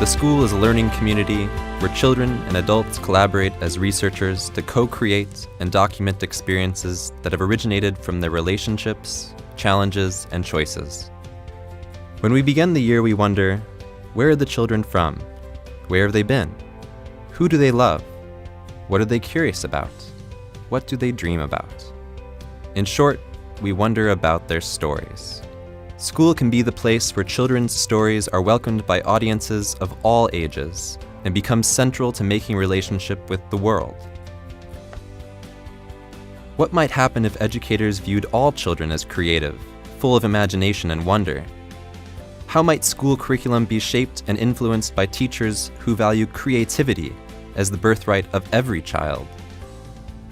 The school is a learning community where children and adults collaborate as researchers to co-create and document experiences that have originated from their relationships, challenges, and choices. When we begin the year, we wonder, where are the children from? Where have they been? Who do they love? What are they curious about? What do they dream about? In short, we wonder about their stories. School can be the place where children's stories are welcomed by audiences of all ages and become central to making relationship with the world. What might happen if educators viewed all children as creative, full of imagination and wonder? How might school curriculum be shaped and influenced by teachers who value creativity as the birthright of every child?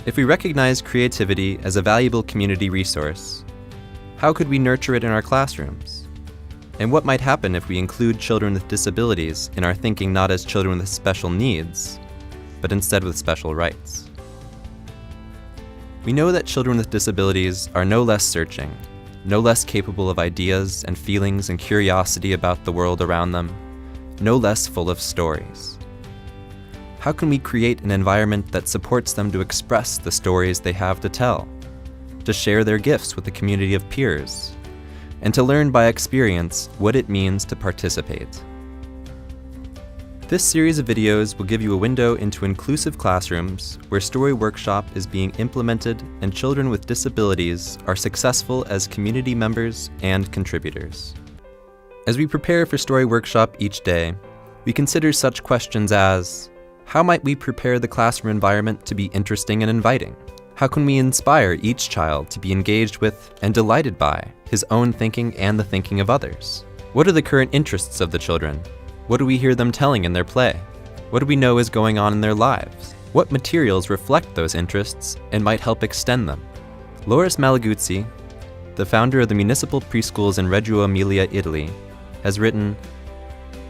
If we recognize creativity as a valuable community resource, how could we nurture it in our classrooms? And what might happen if we include children with disabilities in our thinking not as children with special needs, but instead with special rights? We know that children with disabilities are no less searching, no less capable of ideas and feelings and curiosity about the world around them, no less full of stories. How can we create an environment that supports them to express the stories they have to tell, to share their gifts with a community of peers, and to learn by experience what it means to participate? This series of videos will give you a window into inclusive classrooms where StoryWorkshop is being implemented and children with disabilities are successful as community members and contributors. As we prepare for StoryWorkshop each day, we consider such questions as, how might we prepare the classroom environment to be interesting and inviting? How can we inspire each child to be engaged with and delighted by his own thinking and the thinking of others? What are the current interests of the children? What do we hear them telling in their play? What do we know is going on in their lives? What materials reflect those interests and might help extend them? Loris Malaguzzi, the founder of the municipal preschools in Reggio Emilia, Italy, has written,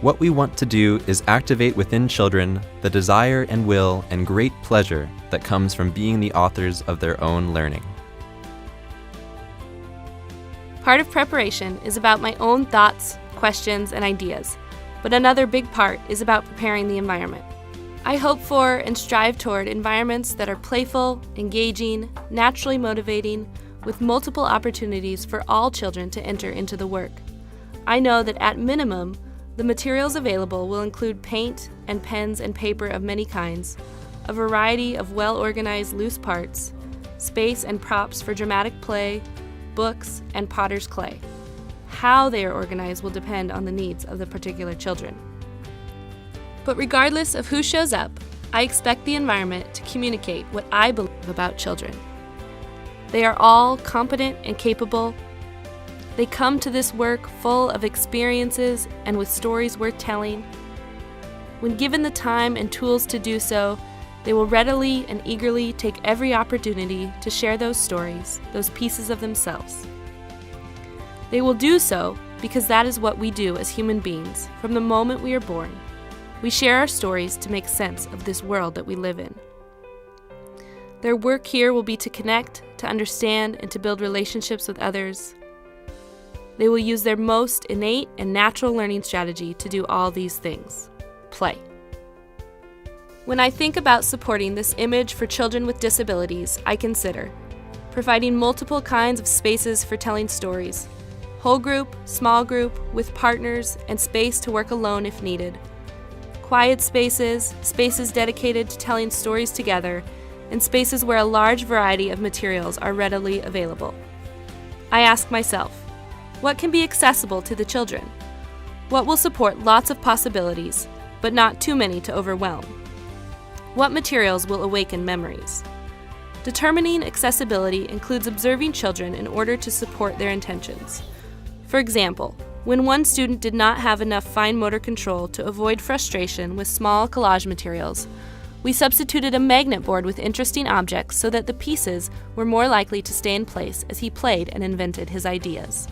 "What we want to do is activate within children the desire and will and great pleasure that comes from being the authors of their own learning." Part of preparation is about my own thoughts, questions, and ideas, but another big part is about preparing the environment. I hope for and strive toward environments that are playful, engaging, naturally motivating, with multiple opportunities for all children to enter into the work. I know that at minimum, the materials available will include paint and pens and paper of many kinds, a variety of well-organized loose parts, space and props for dramatic play, books, and potter's clay. How they are organized will depend on the needs of the particular children. But regardless of who shows up, I expect the environment to communicate what I believe about children. They are all competent and capable. They come to this work full of experiences and with stories worth telling. When given the time and tools to do so, they will readily and eagerly take every opportunity to share those stories, those pieces of themselves. They will do so because that is what we do as human beings from the moment we are born. We share our stories to make sense of this world that we live in. Their work here will be to connect, to understand, and to build relationships with others. They will use their most innate and natural learning strategy to do all these things: play. When I think about supporting this image for children with disabilities, I consider providing multiple kinds of spaces for telling stories, whole group, small group, with partners, and space to work alone if needed, quiet spaces, spaces dedicated to telling stories together, and spaces where a large variety of materials are readily available. I ask myself, what can be accessible to the children? What will support lots of possibilities, but not too many to overwhelm? What materials will awaken memories? Determining accessibility includes observing children in order to support their intentions. For example, when one student did not have enough fine motor control to avoid frustration with small collage materials, we substituted a magnet board with interesting objects so that the pieces were more likely to stay in place as he played and invented his ideas.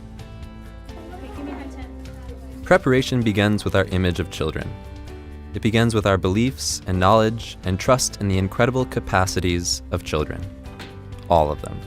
Preparation begins with our image of children. It begins with our beliefs and knowledge and trust in the incredible capacities of children. All of them.